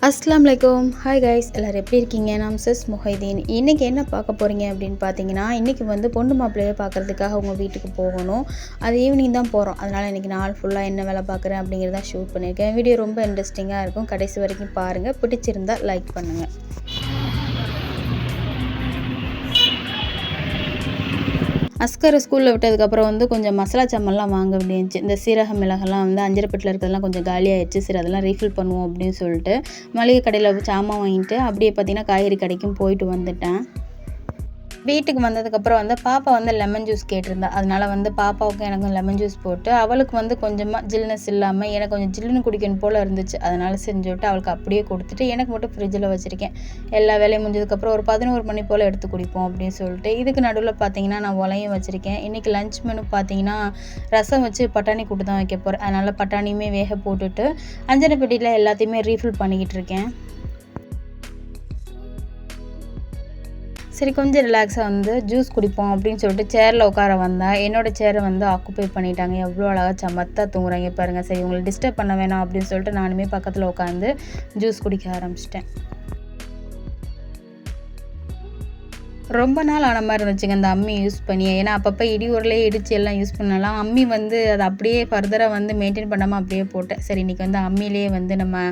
அஸ்ஸலாமு அலைக்கும். Hi guys, எல்லோரும் எப்படி இருக்கீங்க? நான் சிஸ் முஹைதீன். இன்றைக்கி என்ன பார்க்க போகிறீங்க அப்படின்னு பார்த்தீங்கன்னா, இன்றைக்கி வந்து பொண்ணு மாப்பிள்ளையை பார்க்குறதுக்காக உங்கள் வீட்டுக்கு போகணும். அது ஈவினிங் தான் போகிறோம். அதனால் இன்றைக்கி நாள் ஃபுல்லாக என்ன வேலை பார்க்குறேன் அப்படிங்கிறத ஷூட் பண்ணியிருக்கேன். வீடியோ ரொம்ப இன்ட்ரெஸ்டிங்காக இருக்கும். கடைசி வரைக்கும் பாருங்கள். பிடிச்சிருந்தால் லைக் பண்ணுங்கள். அஸ்கரை ஸ்கூலில் விட்டதுக்கப்புறம் வந்து கொஞ்சம் மசாலா சாமான்லாம் வாங்க வேண்டியிருந்துச்சு. இந்த சீரக மிளகெல்லாம் வந்து அஞ்சரைப்பட்டில் இருக்கிறதெல்லாம் கொஞ்சம் காலியாகிடுச்சு. சரி, அதெல்லாம் ரீஃபில் பண்ணுவோம் அப்படின்னு சொல்லிட்டு மளிகை கடையில் சாமான் வாங்கிட்டு அப்படியே பார்த்திங்கன்னா காய்கறி கடைக்கும் போயிட்டு வந்துட்டேன். வீட்டுக்கு வந்ததுக்கப்புறம் வந்து பாப்பா வந்து லெமன் ஜூஸ் கேட்டிருந்தா. அதனால் வந்து பாப்பாவுக்கும் எனக்கும் லெமன் ஜூஸ் போட்டு அவளுக்கு வந்து கொஞ்சமாக ஜில்னஸ் இல்லாமல் எனக்கு கொஞ்சம் ஜில்லுன்னு குடிக்கணும் போல் இருந்துச்சு. அதனால் செஞ்சு விட்டு அவளுக்கு அப்படியே கொடுத்துட்டு எனக்கு மட்டும் ஃப்ரிட்ஜில் வச்சுருக்கேன். எல்லா வேலையும் முடிஞ்சதுக்கப்புறம் ஒரு 11 மணி போல் எடுத்து குடிப்போம் அப்படின்னு சொல்லிட்டு. இதுக்கு நடுவில் பார்த்தீங்கன்னா நான் உலையும் வச்சுருக்கேன். இன்றைக்கி லஞ்ச் மெனு பார்த்தீங்கன்னா ரசம் வச்சு பட்டாணி கூட்டு தான் வைக்க போகிறேன். அதனால் பட்டாணியுமே வேக போட்டுட்டு அஞ்சரை பெட்டியில் எல்லாத்தையுமே ரீஃபில் பண்ணிக்கிட்டு இருக்கேன். சரி, கொஞ்சம் ரிலாக்ஸாக வந்து ஜூஸ் குடிப்போம் அப்படின்னு சொல்லிட்டு சேரில் உட்கார வந்தால் என்னோடய சேரை வந்து ஆக்குப்பை பண்ணிட்டாங்க. எவ்வளோ அழகாக சமத்தாக தூங்குறாங்க பாருங்கள். சரி, உங்களை டிஸ்டர்ப் பண்ண வேணாம் அப்படின்னு சொல்லிட்டு நானுமே பக்கத்தில் உட்காந்து ஜூஸ் குடிக்க ஆரம்பிச்சிட்டேன். ரொம்ப நாள் ஆன மாதிரி இருந்துச்சுங்க இந்த அம்மி யூஸ் பண்ணி. ஏன்னா அப்பப்போ இடி உருளையே இடித்து எல்லாம் யூஸ் பண்ணலாம். அம்மி வந்து அதை அப்படியே ஃபர்தராக வந்து மெயின்டைன் பண்ணாமல் அப்படியே போட்டேன். சரி, இன்றைக்கி வந்து அம்மியிலே வந்து நம்ம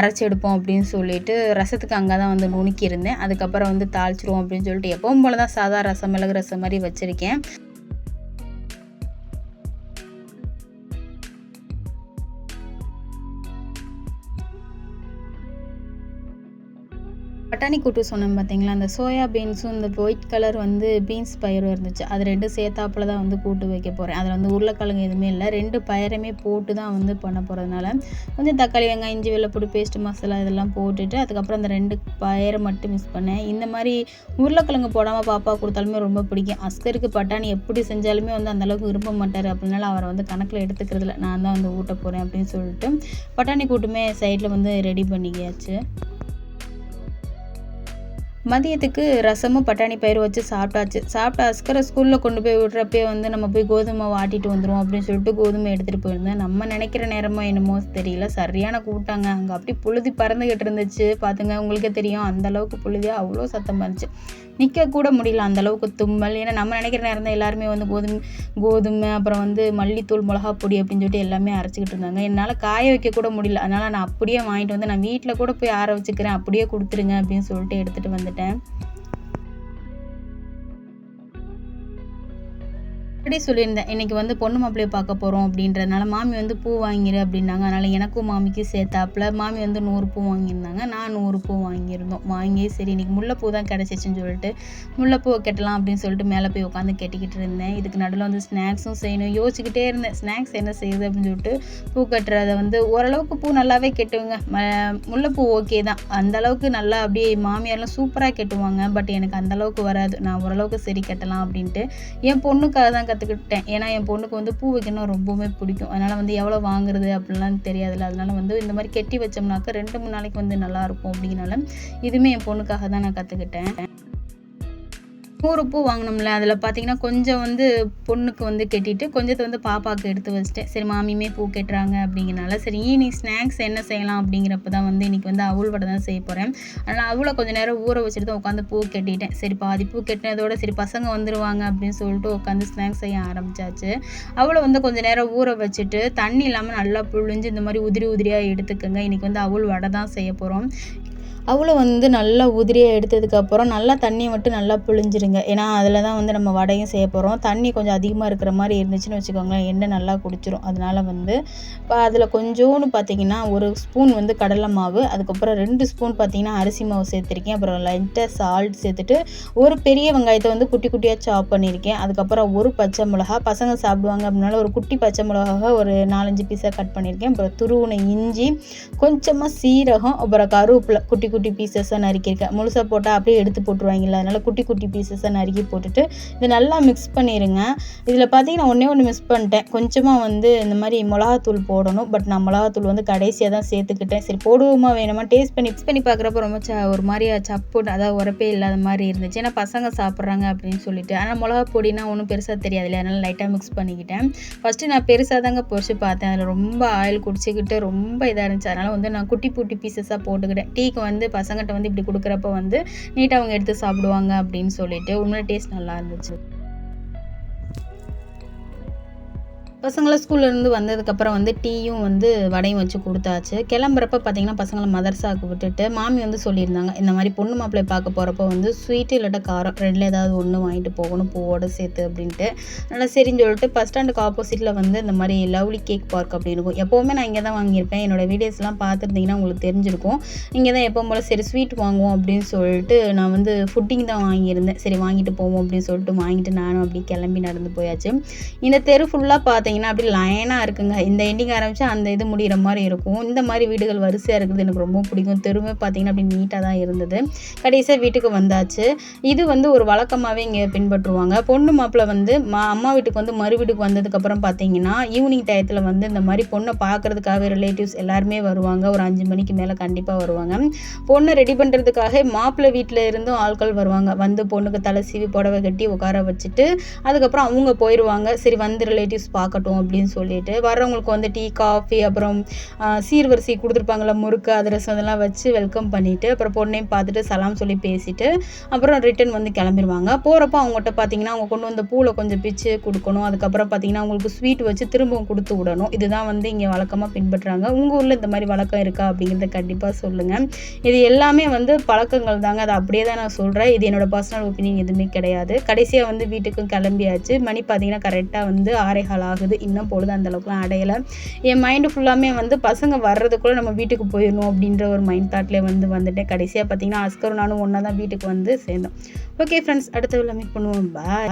அரைச்சி எடுப்போம் அப்படின்னு சொல்லிட்டு ரசத்துக்கு அங்கே தான் வந்து நுணுக்கியிருந்தேன். அதுக்கப்புறம் வந்து தாளிச்சிருவோம் அப்படின்னு சொல்லிட்டு எப்பவும் போல தான் சாதா ரசம், மிளகு ரசம் மாதிரி வச்சுருக்கேன். பட்டாணி கூட்டு சொன்னேன் பார்த்தீங்களா, அந்த சோயா பீன்ஸும் இந்த ஒயிட் கலர் வந்து பீன்ஸ் பயிரும் இருந்துச்சு. அது 2 சேர்த்தாப்புல தான் வந்து கூட்டு வைக்க போகிறேன். அதில் வந்து உருளைக்கிழங்கு எதுவுமே இல்லை. 2 பயிரையுமே போட்டு தான் வந்து பண்ண போகிறதுனால கொஞ்சம் தக்காளி, வெங்காயம், இஞ்சி, வெள்ளைப்பூடு பேஸ்ட்டு, மசாலா இதெல்லாம் போட்டுட்டு அதுக்கப்புறம் அந்த 2 பயிரை மட்டும் மிக்ஸ் பண்ணேன். இந்த மாதிரி உருளைக்கிழங்கு போடாமல் பாப்பா கொடுத்தாலுமே ரொம்ப பிடிக்கும். அஸ்கருக்கு பட்டாணி எப்படி செஞ்சாலுமே வந்து அந்தளவுக்கு விரும்ப மாட்டார். அப்படின்னால அவரை வந்து கணக்கில் எடுத்துக்கிறதுல நான் தான் வந்து ஊட்ட போகிறேன் அப்படின்னு சொல்லிட்டு பட்டாணி கூட்டுமே சைடில் வந்து ரெடி பண்ணிக்கியாச்சு. மதியத்துக்கு ரசமும் பட்டாணி பயிர் வச்சு சாப்பிட்டாச்சு. சாப்பிட்டு அஸ்கரை ஸ்கூலில் கொண்டு போய் விடுறப்பே வந்து நம்ம போய் கோதுமை வாட்டிட்டு வந்துடுவோம் அப்படின்னு சொல்லிட்டு கோதுமை எடுத்துகிட்டு போயிருந்தேன். நம்ம நினைக்கிற நேரமோ என்னமோ தெரியல, சரியான கூட்டாங்க. அங்கே அப்படி புழுதி பறந்துக்கிட்டு இருந்துச்சு. பார்த்துங்க, உங்களுக்கே தெரியும் அந்தளவுக்கு புழுதியாக அவ்வளோ சத்தமாக இருந்துச்சு. நிற்க கூட முடியல, அந்தளவுக்கு தும்மல். ஏன்னா நம்ம நினைக்கிற நேரம் தான் எல்லாருமே வந்து கோதுமை அப்புறம் வந்து மல்லித்தூள், மிளகா பொடி அப்படின்னு சொல்லிட்டு எல்லாமே அரைச்சிக்கிட்டு இருந்தாங்க. என்னால் காய வைக்க கூட முடியல. அதனால் நான் அப்படியே வாங்கிட்டு வந்து நான் வீட்டில் கூட போய் ஆற வச்சுக்கிறேன், அப்படியே கொடுத்துருங்க அப்படின்னு சொல்லிட்டு எடுத்துகிட்டு வந்துட்டேன். அப்படி சொல்லியிருந்தேன், இன்றைக்கி வந்து பொண்ணு மாப்பிள்ளையை பார்க்க போகிறோம் அப்படின்றதுனால மாமி வந்து பூ வாங்கிடு அப்படின்னாங்க. அதனால் எனக்கும் மாமிக்கும் சேர்த்தாப்புல மாமி வந்து 100 பூ வாங்கியிருந்தாங்க, நான் 100 பூ வாங்கியிருந்தோம். வாங்கி சரி இன்றைக்கி முல்லைப்பூ தான் கிடச்சிச்சின்னு சொல்லிட்டு முல்லைப்பூவை கட்டலாம் அப்படின்னு சொல்லிட்டு மேலே போய் உட்காந்து கட்டிக்கிட்டு இருந்தேன். இதுக்கு நடுவில் வந்து ஸ்நாக்ஸும் செய்யணும் யோசிச்சுக்கிட்டே இருந்தேன். ஸ்நாக்ஸ் என்ன செய்யுது அப்படின்னு சொல்லிட்டு பூ கட்டுறதை வந்து ஓரளவுக்கு பூ நல்லாவே கட்டுவேங்க. முல்லைப்பூ ஓகே தான், அந்தளவுக்கு நல்லா அப்படியே மாமியாரெலாம் சூப்பராக கட்டுவாங்க. பட் எனக்கு அந்தளவுக்கு வராது. நான் ஓரளவுக்கு சரி கட்டலாம் அப்படின்ட்டு என் பொண்ணுக்காக தான் கற்றுக்கிட்டேன். ஏன்னா என் பொண்ணுக்கு வந்து பூ வைக்கணும் ரொம்பவுமே பிடிக்கும். அதனால் வந்து எவ்வளோ வாங்குறது அப்படின்லாம் தெரியாதுல்ல. அதனால் வந்து இந்த மாதிரி கெட்டி வச்சோம்னாக்க 2-3 நாளைக்கு வந்து நல்லாயிருக்கும். அப்படிங்கிறனால இதுவுமே என் பொண்ணுக்காக தான் நான் கற்றுக்கிட்டேன். 100 பூ வாங்கினோம்ல, அதில் பார்த்தீங்கன்னா கொஞ்சம் வந்து பொண்ணுக்கு வந்து கட்டிட்டு கொஞ்சத்தை வந்து பாப்பாவுக்கு எடுத்து வச்சுட்டேன். சரி, மாமியுமே பூ கட்டுறாங்க அப்படிங்கிறனால சரி ஈவினிங் ஸ்நாக்ஸ் என்ன செய்யலாம் அப்படிங்கிறப்ப தான் வந்து இன்றைக்கி வந்து அவுள் வடை தான் செய்ய போகிறேன். அதனால் அவுளை கொஞ்சம் நேரம் ஊற வச்சுட்டு தான் உட்காந்து பூ கட்டிட்டேன். சரி, பாதி பூ கட்டினதோட சரி பசங்க வந்துடுவாங்க அப்படின்னு சொல்லிட்டு உட்காந்து ஸ்நாக்ஸ் செய்ய ஆரம்பித்தாச்சு. அவளை வந்து கொஞ்சம் நேரம் ஊற வச்சுட்டு தண்ணி இல்லாமல் நல்லா புழிஞ்சு இந்த மாதிரி உதிரி உதிரியாக எடுத்துக்கோங்க. இன்றைக்கி வந்து அவுள் வடை தான் செய்ய போகிறோம். அவ்வளோ வந்து நல்லா உதிரியாக எடுத்ததுக்கப்புறம் நல்லா தண்ணியை மட்டும் நல்லா புழிஞ்சிருங்க. ஏன்னா அதில் தான் வந்து நம்ம வடையும் செய்ய போகிறோம். தண்ணி கொஞ்சம் அதிகமாக இருக்கிற மாதிரி இருந்துச்சுன்னு வச்சுக்கோங்களேன், எண்ணெய் நல்லா குடிச்சிரும். அதனால் வந்து இப்போ அதில் கொஞ்சோன்னு பார்த்திங்கன்னா 1 ஸ்பூன் வந்து கடலை மாவு, அதுக்கப்புறம் 2 ஸ்பூன் பார்த்திங்கன்னா அரிசி மாவு சேர்த்துருக்கேன். அப்புறம் லைட்டாக சால்ட் சேர்த்துட்டு ஒரு பெரிய வெங்காயத்தை வந்து குட்டி குட்டியாக சாப் பண்ணியிருக்கேன். அதுக்கப்புறம் 1 பச்சை மிளகா, பசங்க சாப்பிடுவாங்க அப்படின்னால ஒரு குட்டி பச்சை மிளகாவை ஒரு 4-5 பீஸாக கட் பண்ணியிருக்கேன். அப்புறம் துருவின இஞ்சி, கொஞ்சமாக சீரகம், அப்புறம் கருவேப்பிலை குட்டி குட்டி பீசஸாக நறுக்கியிருக்கேன். முழுசாக போட்டால் அப்படியே எடுத்து போட்டுருவாங்கல்ல, அதனால் குட்டி குட்டி பீசஸாக நறுக்கி போட்டுட்டு இதை நல்லா மிக்ஸ் பண்ணிடுங்க. இதில் பார்த்தீங்கன்னா ஒன்று மிஸ் பண்ணிட்டேன். கொஞ்சமாக வந்து இந்த மாதிரி மிளகாத்தூள் போடணும். பட் நான் மிளகாத்தூள் வந்து கடைசியாக தான் சேர்த்துக்கிட்டேன். சரி போடுவோமா வேணுமா டேஸ்ட் பண்ணி பார்க்குறப்ப ரொம்ப ஒரு மாதிரியா சப்பு, அதாவது உரப்பே இல்லாத மாதிரி இருந்துச்சு. ஏன்னா பசங்க சாப்பிட்றாங்க அப்படின்னு சொல்லிட்டு. ஆனால் மிளகா பொடினா ஒன்றும் பெருசாக தெரியாது இல்லையா, அதனால் லைட்டாக மிக்ஸ் பண்ணிக்கிட்டேன். ஃபஸ்ட்டு நான் பெருசாக தாங்க பொரிச்சு பார்த்தேன். அதில் ரொம்ப ஆயில் குடிச்சிக்கிட்டு ரொம்ப இதாக இருந்துச்சு. அதனால் வந்து நான் குட்டி குட்டி பீசஸாக போட்டுக்கிட்டேன். டீக்கு வந்து பசங்கள்கிட்ட வந்து இப்படி கொடுக்குறப்ப வந்து நீட்டாக அவங்க எடுத்து சாப்பிடுவாங்க அப்படின்னு சொல்லிட்டு. உண்மையிலே டேஸ்ட் நல்லா இருந்துச்சு. பசங்களை ஸ்கூல்லேருந்து வந்ததுக்கப்புறம் வந்து டீயும் வந்து வடையும் வச்சு கொடுத்தாச்சு. கிளம்புறப்ப பார்த்திங்கன்னா பசங்களை மதர்சாவுக்கு விட்டுட்டு மாமி வந்து சொல்லியிருந்தாங்க, இந்த மாதிரி பொண்ணு மாப்பிள்ளை பார்க்க போகிறப்போ வந்து ஸ்வீட்டு இல்லாட்ட காரம் ரெண்டில் ஏதாவது ஒன்று வாங்கிட்டு போகணும் பூவோடு சேர்த்து அப்படின்ட்டு. நல்லா சரின்னு சொல்லிட்டு பஸ் ஸ்டாண்டுக்கு ஆப்போசிட்டில் வந்து இந்த மாதிரி லவ்லி கேக் பார்க் அப்படி இருக்கும். எப்போவுமே நான் இங்கே தான் வாங்கியிருப்பேன். என்னோடய வீடியோஸ்லாம் பார்த்துருந்தீங்கன்னா உங்களுக்கு தெரிஞ்சிருக்கும். இங்கே தான் எப்போ போல் சரி ஸ்வீட் வாங்குவோம் அப்படின்னு சொல்லிட்டு நான் வந்து ஃபுட்டிங் தான் வாங்கியிருந்தேன். சரி வாங்கிட்டு போவோம் அப்படின்னு சொல்லிட்டு வாங்கிட்டு நானும் அப்படி கிளம்பி நடந்து போயாச்சு. இந்த தெரு ஃபுல்லாக பார்த்தீங்கன்னா அப்படி லைனாக இருக்குங்க. இந்த எண்டிங் ஆரம்பிச்சு அந்த இது முடிகிற மாதிரி இருக்கும். இந்த மாதிரி வீடுகள் வரிசையாக இருக்கிறது எனக்கு ரொம்ப பிடிக்கும். தெருவே பார்த்தீங்கன்னா அப்படி நீட்டாக தான் இருந்தது. கடைசியாக வீட்டுக்கு வந்தாச்சு. இது வந்து ஒரு வழக்கமாகவே இங்கே பின்பற்றுவாங்க. பொண்ணு மாப்பிள்ளை வந்து அம்மா வீட்டுக்கு வந்து மறு வீட்டுக்கு வந்ததுக்கப்புறம் பார்த்தீங்கன்னா ஈவினிங் டயத்தில் வந்து இந்த மாதிரி பொண்ணை பார்க்குறதுக்காக ரிலேட்டிவ்ஸ் எல்லாருமே வருவாங்க. ஒரு 5 மணிக்கு மேலே கண்டிப்பாக வருவாங்க. பொண்ணை ரெடி பண்ணுறதுக்காக மாப்பிள்ளை வீட்டில் இருந்தும் ஆட்கள் வருவாங்க. வந்து பொண்ணுக்கு தலை சீவி புடவை கட்டி உட்கார வச்சுட்டு அதுக்கப்புறம் அவங்க போயிடுவாங்க. சரி வந்து ரிலேட்டிவ்ஸ் பார்க்கட்டும் அப்படின்னு சொல்லிட்டு வர்றவங்களுக்கு வந்து டீ காஃபி அப்புறம் சீர்வரிசை கொடுத்துருப்பாங்களா முறுக்கு அதிரசம் அதெல்லாம் வச்சு வெல்கம் பண்ணிவிட்டு அப்புறம் பொண்ணையும் பார்த்துட்டு சலாம் சொல்லி பேசிட்டு அப்புறம் ரிட்டன் வந்து கிளம்பிடுவாங்க. போகிறப்போ அவங்ககிட்ட பார்த்தீங்கன்னா அவங்க கொண்டு வந்த பூவில் கொஞ்சம் பிச்சு கொடுக்கணும். அதுக்கப்புறம் பார்த்தீங்கன்னா அவங்களுக்கு ஸ்வீட் வச்சு திரும்பவும் கொடுத்து விடணும். இதுதான் வந்து இங்கே வழக்கமாக பின்பற்றுறாங்க. உங்கள் ஊரில் இந்த மாதிரி வழக்கம் இருக்கா அப்படிங்கிறத கண்டிப்பாக சொல்லுங்கள். இது எல்லாமே வந்து பழக்கங்கள் தாங்க. அதை அப்படியே தான் நான் சொல்கிறேன். இது என்னோடய பர்சனல் ஒப்பீனியன் எதுவுமே கிடையாது. கடைசியாக வந்து வீட்டுக்கும் கிளம்பியாச்சு. மணி பார்த்தீங்கன்னா கரெக்டாக வந்து 6:15 ஆகுது. இன்னும் பொழுது அந்தளவுக்குலாம் அடையலை. என் மைண்டு ஃபுல்லாமே வந்து பசங்க வர்றதுக்குள்ளே நம்ம வீட்டுக்கு போயிடணும் அப்படின்ற ஒரு மைண்ட் தாட்லேயே வந்துட்டேன். கடைசியாக பார்த்தீங்கன்னா அஸ்கரும் நானும் ஒன்றா தான் வீட்டுக்கு வந்து சேர்ந்தோம். ஓகே ஃப்ரெண்ட்ஸ், அடுத்த வீடியோவில் மீட் பண்ணுவோம். பாய்.